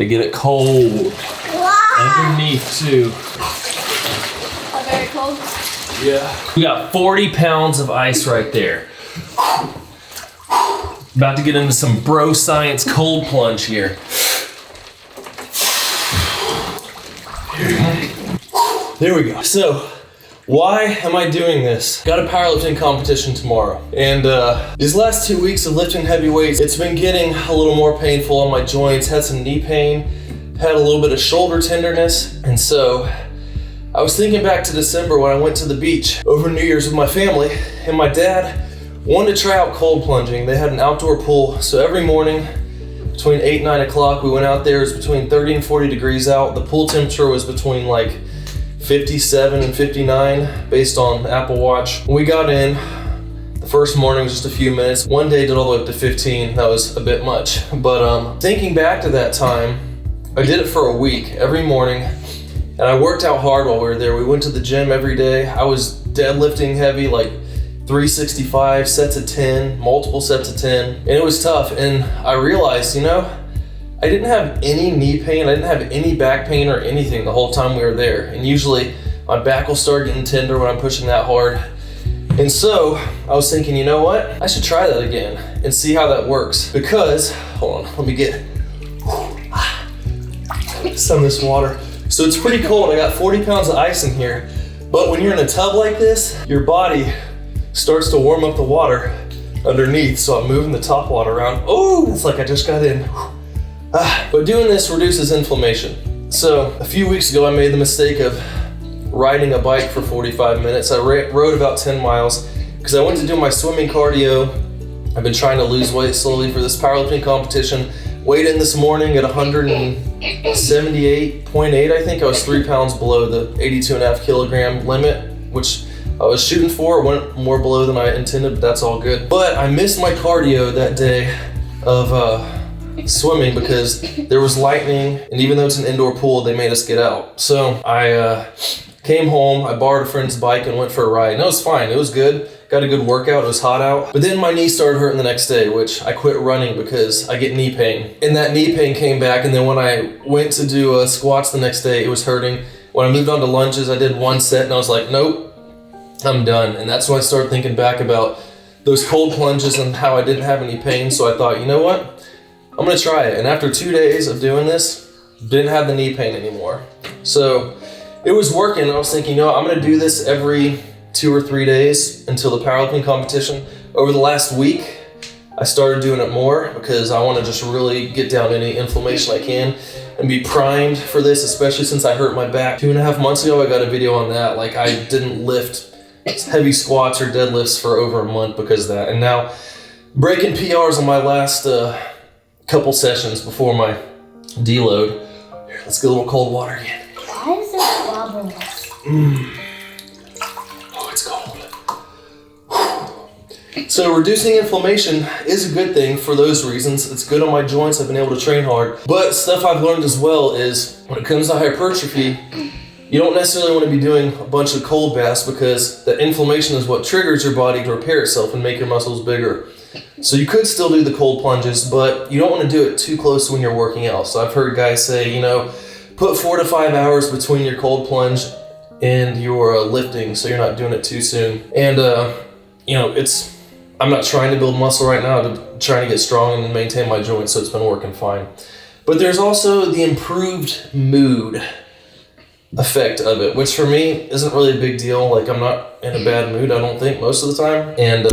Gotta get it cold. Underneath too. Very cold. Yeah. We got 40 pounds of ice right there. About to get into some bro science cold plunge here. There we go. So, why am I doing this? Got a powerlifting competition tomorrow. And these last 2 weeks of lifting heavy weights, it's been getting a little more painful on my joints. Had some knee pain, had a little bit of shoulder tenderness. And so I was thinking back to December when I went to the beach over New Year's with my family, and my dad wanted to try out cold plunging. They had an outdoor pool. So every morning between 8 and 9 o'clock, we went out there. It was between 30 and 40 degrees out. The pool temperature was between like 57 and 59 based on Apple Watch. When we got in, the first morning was just a few minutes. One day did all the way up to 15. That was a bit much. But thinking back to that time, I did it for a week, every morning. And I worked out hard while we were there. We went to the gym every day. I was deadlifting heavy, like 365, sets of 10, multiple sets of 10. And it was tough. And I realized, I didn't have any knee pain. I didn't have any back pain or anything the whole time we were there. And usually my back will start getting tender when I'm pushing that hard. And so I was thinking, you know what? I should try that again and see how that works. Because, hold on, let me get some of this water. So it's pretty cold. I got 40 pounds of ice in here. But when you're in a tub like this, your body starts to warm up the water underneath. So I'm moving the top water around. Oh, it's like I just got in. But doing this reduces inflammation. So a few weeks ago, I made the mistake of riding a bike for 45 minutes. I rode about 10 miles because I went to do my swimming cardio. I've been trying to lose weight slowly for this powerlifting competition. Weighed in this morning at 178.8, I think. I was 3 pounds below the 82.5 kilogram limit, which I was shooting for. Went more below than I intended, but that's all good. But I missed my cardio that day of swimming because there was lightning, and even though it's an indoor pool, they made us get out. So I came home, I borrowed a friend's bike and went for a ride, and it was fine, it was good. Got a good workout, it was hot out. But then my knee started hurting the next day, which I quit running because I get knee pain. And that knee pain came back, and then when I went to do squats the next day, it was hurting. When I moved on to lunges, I did one set and I was like, nope, I'm done. And that's when I started thinking back about those cold plunges and how I didn't have any pain. So I thought, you know what? I'm gonna try it. And after 2 days of doing this, didn't have the knee pain anymore. So it was working. I was thinking, I'm gonna do this every 2 or 3 days until the powerlifting competition. Over the last week, I started doing it more because I wanna just really get down any inflammation I can and be primed for this, especially since I hurt my back. 2.5 months ago, I got a video on that. Like, I didn't lift heavy squats or deadlifts for over a month because of that. And now, breaking PRs on my last couple sessions before my deload. Here, let's get a little cold water again. Why is it wobbling? Oh, it's cold. So reducing inflammation is a good thing for those reasons. It's good on my joints. I've been able to train hard. But stuff I've learned as well is when it comes to hypertrophy, you don't necessarily want to be doing a bunch of cold baths because the inflammation is what triggers your body to repair itself and make your muscles bigger. So you could still do the cold plunges, but you don't want to do it too close when you're working out. So I've heard guys say, put 4 to 5 hours between your cold plunge and your lifting, so you're not doing it too soon. And I'm not trying to build muscle right now. I'm trying to get strong and maintain my joints, so it's been working fine. But there's also the improved mood effect of it, which for me isn't really a big deal. Like, I'm not in a bad mood, I don't think, most of the time. And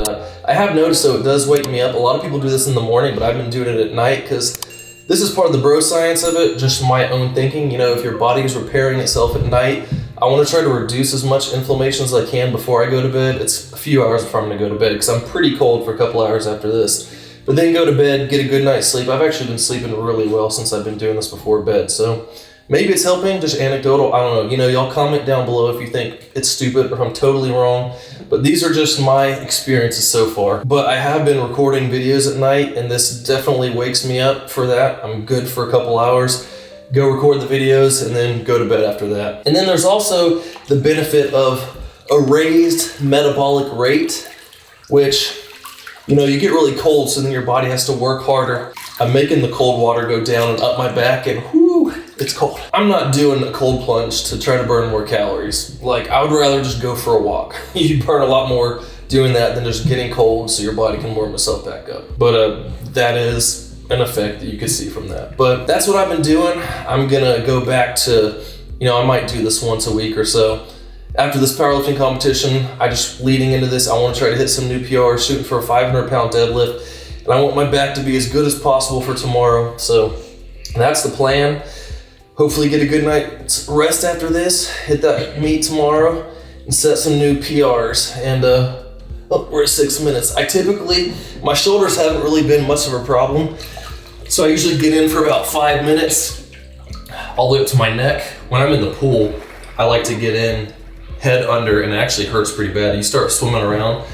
I have noticed, though, it does wake me up. A lot of people do this in the morning, but I've been doing it at night because this is part of the bro science of it, just my own thinking. If your body is repairing itself at night, I want to try to reduce as much inflammation as I can before I go to bed. It's a few hours before I'm going to go to bed because I'm pretty cold for a couple hours after this. But then go to bed, get a good night's sleep. I've actually been sleeping really well since I've been doing this before bed. So maybe it's helping, just anecdotal, I don't know. Y'all comment down below if you think it's stupid or if I'm totally wrong. But these are just my experiences so far. But I have been recording videos at night, and this definitely wakes me up for that. I'm good for a couple hours. Go record the videos and then go to bed after that. And then there's also the benefit of a raised metabolic rate, which, you get really cold, so then your body has to work harder. I'm making the cold water go down and up my back, and whoo, It's cold. I'm not doing a cold plunge to try to burn more calories. Like, I would rather just go for a walk. You burn a lot more doing that than just getting cold so your body can warm itself back up. But that is an effect that you can see from that. But that's what I've been doing. I'm gonna go back to, I might do this once a week or so. After this powerlifting competition, leading into this, I want to try to hit some new PRs, shooting for a 500-pound deadlift. And I want my back to be as good as possible for tomorrow. So that's the plan. Hopefully get a good night's rest after this, hit that meet tomorrow, and set some new PRs. And we're at 6 minutes. My shoulders haven't really been much of a problem. So I usually get in for about 5 minutes, all the way up to my neck. When I'm in the pool, I like to get in head under, and it actually hurts pretty bad. You start swimming around,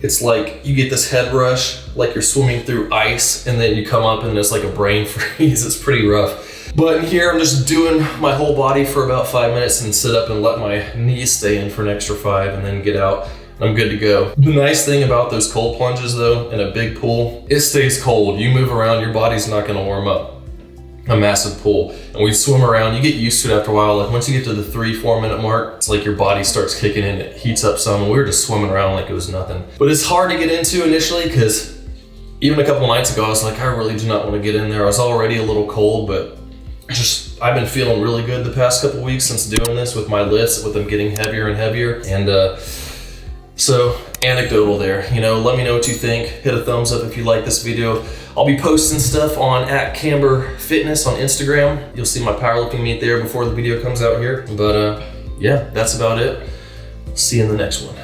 it's like you get this head rush, like you're swimming through ice, and then you come up and it's like a brain freeze. It's pretty rough. But in here, I'm just doing my whole body for about 5 minutes and sit up and let my knees stay in for an extra 5 and then get out. I'm good to go. The nice thing about those cold plunges though, in a big pool, it stays cold. You move around, your body's not gonna warm up. A massive pool, and we swim around. You get used to it after a while. Like once you get to the 3-4 minute mark, it's like your body starts kicking in, it heats up some, and we were just swimming around like it was nothing. But it's hard to get into initially, because even a couple nights ago I was like, I really do not want to get in there. I was already a little cold, but I've been feeling really good the past couple weeks since doing this with my lifts, with them getting heavier and heavier. And so anecdotal there, let me know what you think. Hit a thumbs up if you like this video. I'll be posting stuff on @Camber Fitness on Instagram. You'll see my powerlifting meet there before the video comes out here. But yeah, that's about it. See you in the next one.